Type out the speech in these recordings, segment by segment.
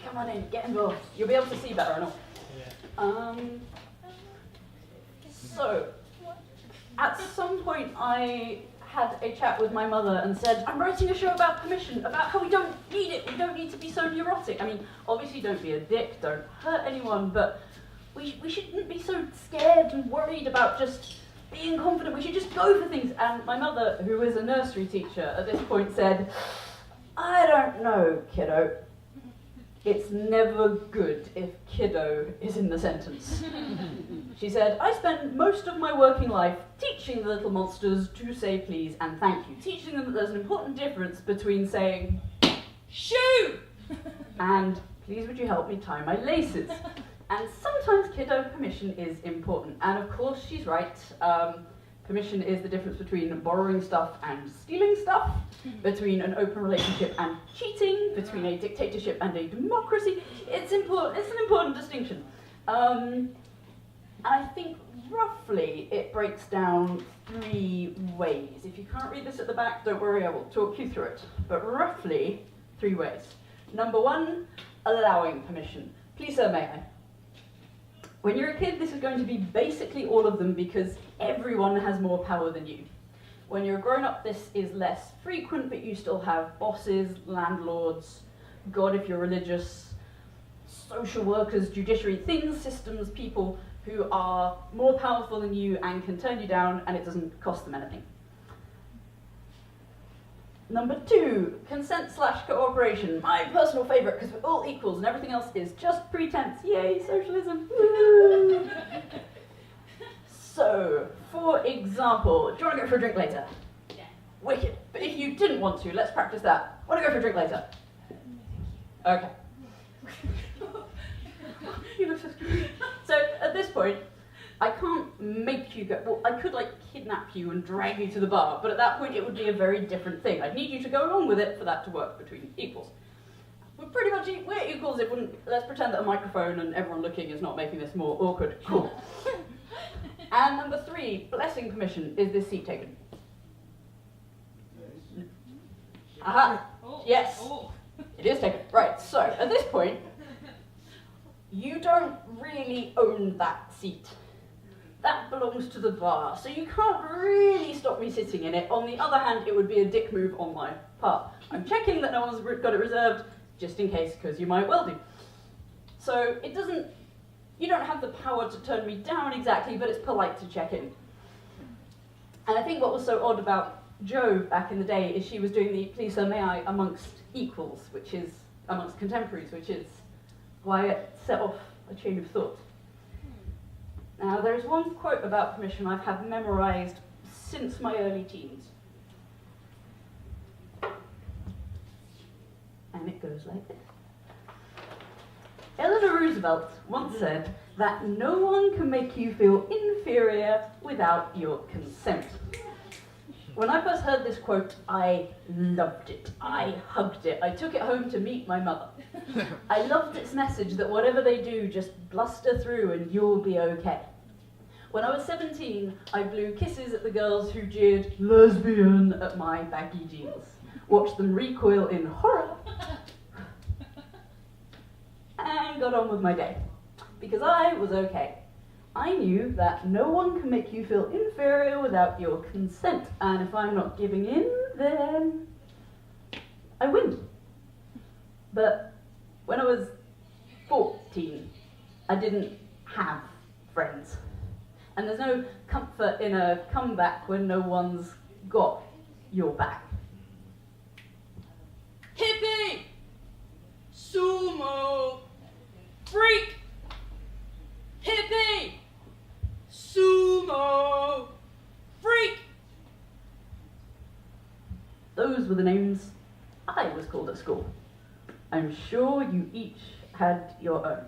Come on in, get involved. You'll be able to see better or not. So, at some point I had a chat with my mother and said, I'm writing a show about permission, about how we don't need it, we don't need to be so neurotic. I mean, obviously don't be a dick, don't hurt anyone, but we shouldn't be so scared and worried about just being confident, we should just go for things. And my mother, who is a nursery teacher, at this point said, I don't know, kiddo. It's never good if kiddo is in the sentence. She said, I spend most of my working life teaching the little monsters to say please and thank you, teaching them that there's an important difference between saying, shoo, and please would you help me tie my laces. And sometimes kiddo permission is important. And of course she's right. Permission is the difference between borrowing stuff and stealing stuff, between an open relationship and cheating, between a dictatorship and a democracy. It's important. It's an important distinction. And I think roughly it breaks down 3 ways. If you can't read this at the back, don't worry, I will talk you through it. But roughly 3 ways. Number 1, allowing permission. Please, sir, may I? When you're a kid, this is going to be basically all of them because everyone has more power than you. When you're a grown-up, this is less frequent, but you still have bosses, landlords, God if you're religious, social workers, judiciary, things, systems, people who are more powerful than you and can turn you down, and it doesn't cost them anything. Number 2, consent/cooperation. My personal favourite, because we're all equals and everything else is just pretense. Yay, socialism. Woo. So, for example, do you want to go for a drink later? Yeah. Wicked. But if you didn't want to, let's practice that. Want to go for a drink later? Okay. You look so scary. So, at this point, I can't make you go, well, I could kidnap you and drag you to the bar, but at that point it would be a very different thing. I'd need you to go along with it for that to work between equals. We're pretty much, we're equals, let's pretend that a microphone and everyone looking is not making this more awkward. Cool. And number 3, blessing permission. Is this seat taken? Aha, yes, it is taken. Right, so at this point, you don't really own that seat. That belongs to the bar, so you can't really stop me sitting in it. On the other hand, it would be a dick move on my part. I'm checking that no one's got it reserved, just in case, because you might well do. So you don't have the power to turn me down exactly, but it's polite to check in. And I think what was so odd about Jo back in the day is she was doing the please sir may I amongst equals, which is amongst contemporaries, which is why it set off a chain of thought. Now, there's one quote about permission I've had memorized since my early teens. And it goes like this. Eleanor Roosevelt once said that no one can make you feel inferior without your consent. When I first heard this quote, I loved it. I hugged it. I took it home to meet my mother. I loved its message that whatever they do, just bluster through and you'll be okay. When I was 17, I blew kisses at the girls who jeered lesbian at my baggy jeans, watched them recoil in horror, and got on with my day. Because I was okay. I knew that no one can make you feel inferior without your consent, and if I'm not giving in, then I win. But when I was 14, I didn't have friends. And there's no comfort in a comeback when no one's got your back. Hippie! Sumo! Freak! Hippie! Sumo! Freak! Those were the names I was called at school. I'm sure you each had your own.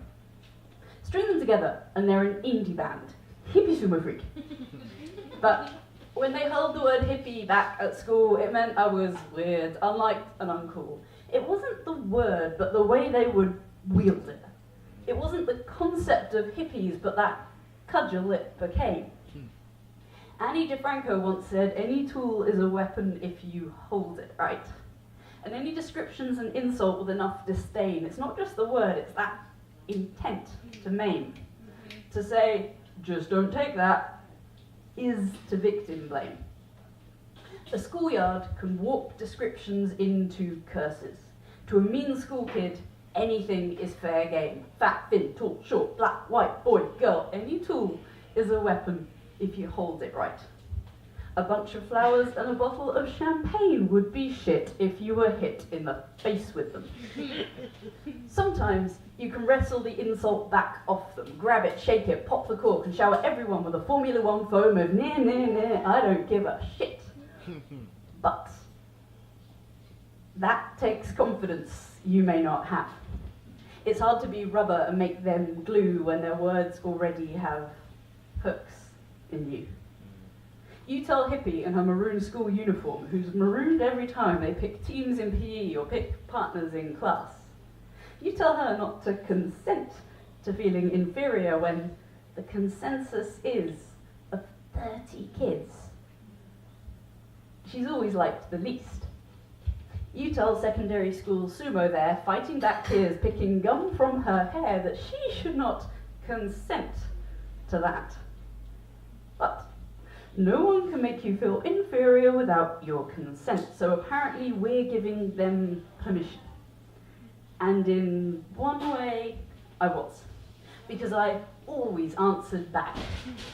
String them together and they're an indie band. Hippie Sumo Freak. But when they hurled the word hippie back at school, it meant I was weird, unliked and uncool. It wasn't the word, but the way they would wield it. It wasn't the concept of hippies, but that cudgel it became. Annie DeFranco once said, any tool is a weapon if you hold it right. And any description's an insult with enough disdain. It's not just the word, it's that intent to maim. To say, just don't take that, is to victim blame. A schoolyard can warp descriptions into curses. To a mean school kid, anything is fair game. Fat, thin, tall, short, black, white, boy, girl, any tool is a weapon if you hold it right. A bunch of flowers and a bottle of champagne would be shit if you were hit in the face with them. Sometimes you can wrestle the insult back off them, grab it, shake it, pop the cork, and shower everyone with a Formula One foam of nah, nah, nah, I don't give a shit. But that takes confidence you may not have. It's hard to be rubber and make them glue when their words already have hooks in you. You tell Hippie in her maroon school uniform, who's marooned every time they pick teams in PE or pick partners in class. You tell her not to consent to feeling inferior when the consensus is of 30 kids. She's always liked the least. You tell secondary school Sumo there, fighting back tears, picking gum from her hair, that she should not consent to that. But no one can make you feel inferior without your consent, so apparently we're giving them permission. And in one way, I was. Because I always answered back,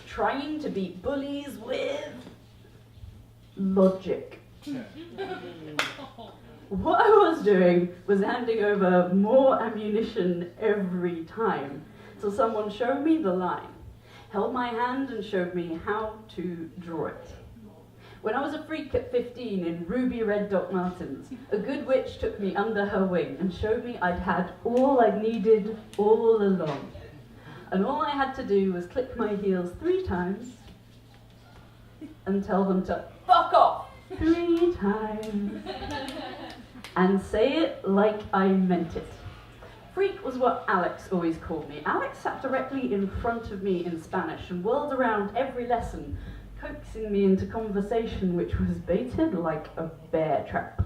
trying to beat bullies with logic. What I was doing was handing over more ammunition every time, till someone showed me the line, held my hand and showed me how to draw it. When I was a freak at 15 in ruby red Doc Martens, a good witch took me under her wing and showed me I'd had all I needed all along. And all I had to do was click my heels 3 times and tell them to fuck off 3 times and say it like I meant it. Freak was what Alex always called me. Alex sat directly in front of me in Spanish and whirled around every lesson, coaxing me into conversation which was baited like a bear trap.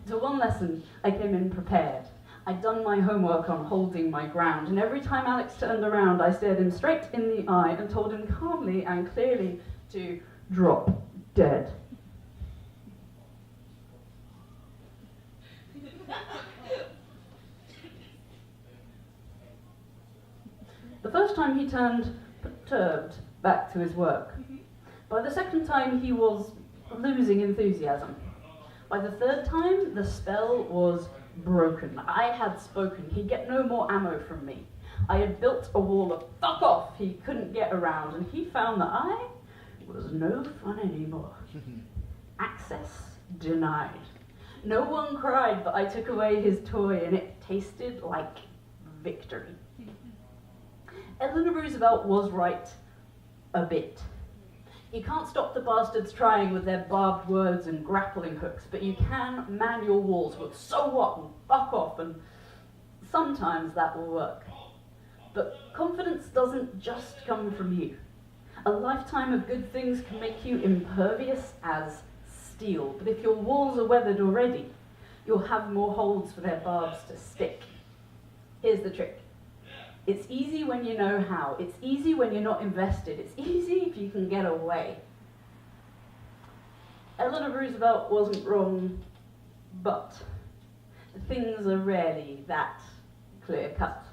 To one lesson, I came in prepared. I'd done my homework on holding my ground, and every time Alex turned around, I stared him straight in the eye and told him calmly and clearly to drop dead. The first time he turned perturbed back to his work. By the second time he was losing enthusiasm. By the third time the spell was broken. I had spoken. He'd get no more ammo from me. I had built a wall of fuck off he couldn't get around, and he found that I was no fun anymore. Access denied. No one cried, but I took away his toy and it tasted like victory. Eleanor Roosevelt was right a bit. You can't stop the bastards trying with their barbed words and grappling hooks, but you can man your walls with so what and fuck off, and sometimes that will work. But confidence doesn't just come from you. A lifetime of good things can make you impervious as steel, but if your walls are weathered already, you'll have more holes for their barbs to stick. Here's the trick. It's easy when you know how. It's easy when you're not invested. It's easy if you can get away. Eleanor Roosevelt wasn't wrong, but things are rarely that clear-cut.